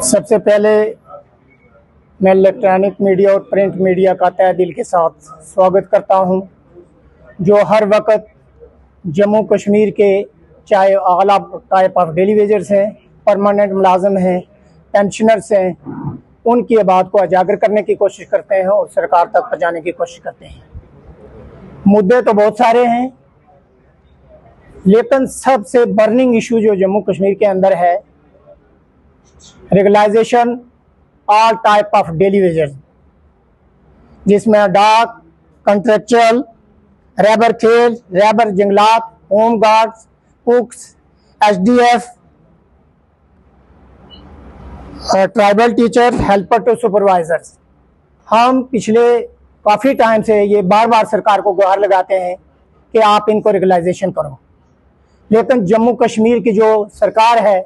सबसे पहले मैं इलेक्ट्रॉनिक मीडिया और प्रिंट मीडिया का तहे दिल के साथ स्वागत करता हूं, जो हर वक्त जम्मू कश्मीर के चाहे आला टाइप ऑफ डेली वेजर्स हैं, परमानेंट मुलाजम हैं, पेंशनर्स हैं, उनकी बात को उजागर करने की कोशिश करते हैं और सरकार तक पहुँचाने की कोशिश करते हैं। मुद्दे तो बहुत सारे हैं, लेकिन सबसे बर्निंग इशू जो जम्मू कश्मीर के अंदर है, regularisation all type of daily wagers, जिसमें डाक, कंट्रेक्चुअल, रैबर खेल, रैबर जंगलात, home guards, cooks, SDF, tribal teacher, helper to supervisors. हम पिछले काफ़ी टाइम से ये बार बार सरकार को गुहार लगाते हैं कि आप इनको रेगुलाइजेशन करो, लेकिन जम्मू कश्मीर की जो सरकार है,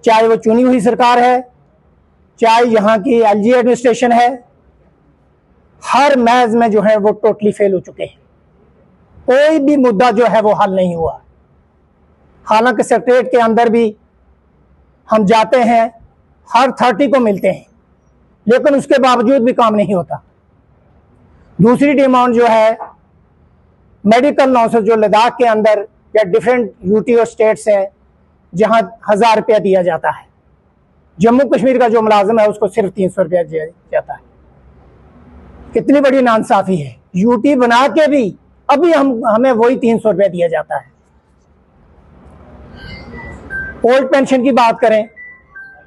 चाहे वो चुनी हुई सरकार है, चाहे यहाँ की एलजी एडमिनिस्ट्रेशन है, हर महज में जो है वो टोटली फेल हो चुके हैं। कोई भी मुद्दा जो है वो हल नहीं हुआ। हालांकि सेक्रेटरीट के अंदर भी हम जाते हैं, हर 30 को मिलते हैं, लेकिन उसके बावजूद भी काम नहीं होता। दूसरी डिमांड जो है मेडिकल नॉसेस, जो लद्दाख के अंदर या डिफरेंट यूटी और स्टेट्स हैं जहां 1000 रुपया दिया जाता है, जम्मू कश्मीर का जो मुलाजिम है उसको सिर्फ 300 रुपया दिया जाता है। कितनी बड़ी नाइंसाफी है। यूटी बना के भी अभी हमें वही 300 रुपया दिया जाता है। ओल्ड पेंशन की बात करें,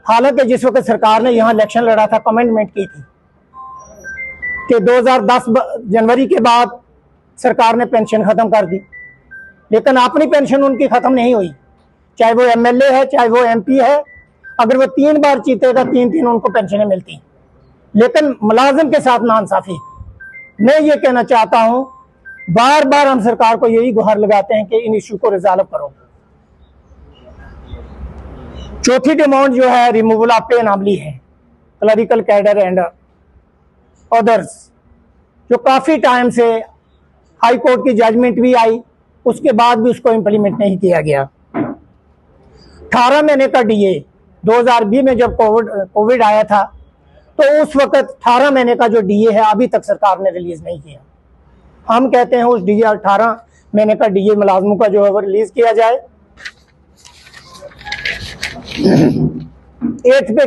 हालांकि जिस वक्त सरकार ने यहाँ इलेक्शन लड़ा था, कमेंटमेंट की थी कि 2010 जनवरी के बाद सरकार ने पेंशन खत्म कर दी, लेकिन अपनी पेंशन उनकी खत्म नहीं हुई। चाहे वो एमएलए है, चाहे वो एमपी है, अगर वो 3 बार जीतेगा, 3 उनको पेंशनें मिलती, लेकिन मुलाजिम के साथ नाइंसाफी। मैं ये कहना चाहता हूँ, बार बार हम सरकार को यही गुहार लगाते हैं कि इन इशू को रिजॉल्व करो। चौथी डिमांड जो है रिमूवल ऑफ पे एनॉमली है, क्लरिकल कैडर एंड अदर्स, जो काफ़ी टाइम से हाई कोर्ट की जजमेंट भी आई, उसके बाद भी उसको इम्प्लीमेंट नहीं किया गया। 18 महीने का डीए 2020 में जब कोविड आया था, तो उस वक्त 18 महीने का जो डीए है अभी तक सरकार ने रिलीज नहीं किया। हम कहते हैं उस डीए 18 महीने का डीए मुलाजमों का जो है वो रिलीज किया जाए। 8th पे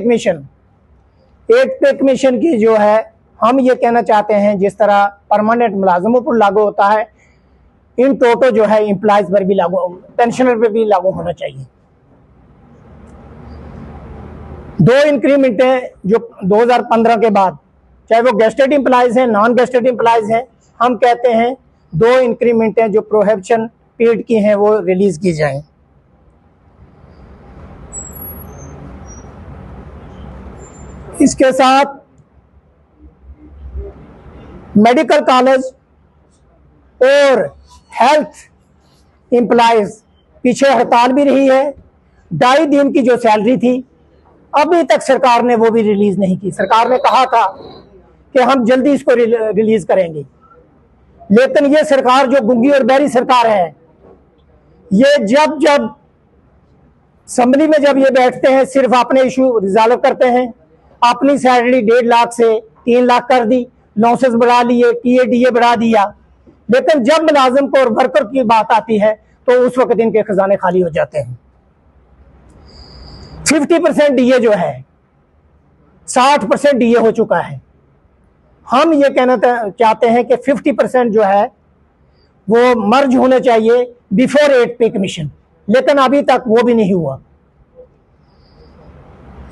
कमीशन की जो है, हम ये कहना चाहते हैं जिस तरह परमानेंट मुलाजमों पर लागू होता है, इन टोटो जो है एम्प्लॉयज पर भी लागू, पेंशनर पर भी लागू होना चाहिए। 2 इंक्रीमेंटें जो 2015 के बाद, चाहे वो गेस्टेड एम्प्लॉयज हैं, नॉन गेस्टेड एम्प्लॉयज हैं, हम कहते हैं 2 इंक्रीमेंटें जो प्रोहिबिशन पीरियड की हैं वो रिलीज की जाएं। इसके साथ मेडिकल कॉलेज और हेल्थ एम्प्लॉयज पीछे हड़ताल भी रही है। 2.5 दिन की जो सैलरी थी अभी तक सरकार ने वो भी रिलीज नहीं की। सरकार ने कहा था कि हम जल्दी इसको रिलीज करेंगे, लेकिन ये सरकार जो गुंगी और बहरी सरकार है, ये जब असेंबली में जब ये बैठते हैं सिर्फ अपने इशू रिजॉल्व करते हैं। अपनी सैलरी 1.5 लाख से 3 लाख कर दी, लॉसेस बढ़ा लिए, टीएडीए बढ़ा दिया, लेकिन जब मुलाजिम को और वर्कर की बात आती है तो उस वक्त इनके खजाने खाली हो जाते हैं। 50% डीए जो है 60% डीए हो चुका है। हम ये कहना चाहते हैं कि 50% जो है वो मर्ज होने चाहिए बिफोर 8th पे कमीशन, लेकिन अभी तक वो भी नहीं हुआ।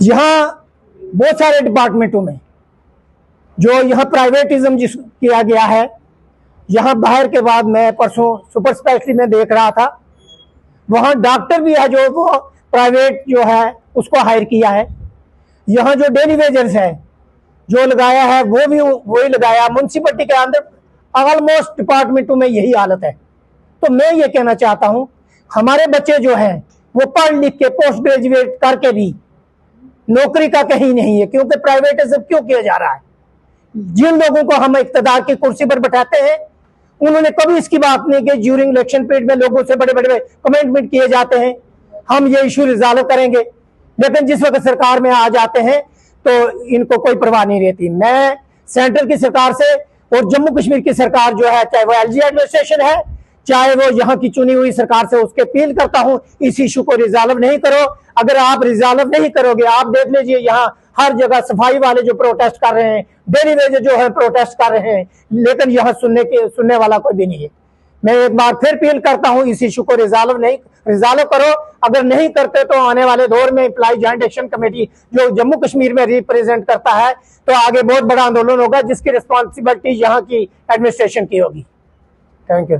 यहाँ बहुत सारे डिपार्टमेंटों में जो यहाँ प्राइवेटिज्म जिस किया गया है, यहाँ बाहर के बाद मैं परसों सुपर स्पेशलिटी में देख रहा था, वहाँ डॉक्टर भी है जो वो प्राइवेट जो है उसको हायर किया है। यहाँ जो डेली वेजर्स है जो लगाया है वो भी वही लगाया। म्यूनसिपलिटी के अंदर ऑलमोस्ट डिपार्टमेंटों में यही हालत है। तो मैं ये कहना चाहता हूँ, हमारे बच्चे जो हैं वो पढ़ लिख के पोस्ट ग्रेजुएट करके भी नौकरी का कहीं नहीं है, क्योंकि प्राइवेटिज्म क्यों किया जा रहा है। जिन लोगों को हम इख्तिदार की कुर्सी पर बैठाते हैं उन्होंने कभी इसकी बात नहीं की। ड्यूरिंग इलेक्शन पीरियड में लोगों से बड़े बड़े कमेंटमेंट किए जाते हैं, हम ये इशू रिजॉल्व करेंगे, लेकिन जिस वक्त सरकार में आ जाते हैं तो इनको कोई परवाह नहीं रहती। मैं सेंट्रल की सरकार से और जम्मू कश्मीर की सरकार जो है, चाहे वो एलजी एडमिनिस्ट्रेशन है, चाहे वो यहाँ की चुनी हुई सरकार से, उसके अपील करता हूं इस इशू को रिजॉल्व नहीं करो। अगर आप रिजॉल्व नहीं करोगे, आप देख लीजिए यहाँ हर जगह सफाई वाले जो प्रोटेस्ट कर रहे हैं, डेली वेज जो है प्रोटेस्ट कर रहे हैं, लेकिन यहाँ सुनने वाला कोई भी नहीं है। मैं एक बार फिर अपील करता हूं इस इशू को रिजॉल्व करो। अगर नहीं करते तो आने वाले दौर में एम्प्लॉय जॉइंट एक्शन कमेटी जो जम्मू कश्मीर में रिप्रेजेंट करता है, तो आगे बहुत बड़ा आंदोलन होगा जिसकी रिस्पॉन्सिबिलिटी यहाँ की एडमिनिस्ट्रेशन की होगी। Thank you.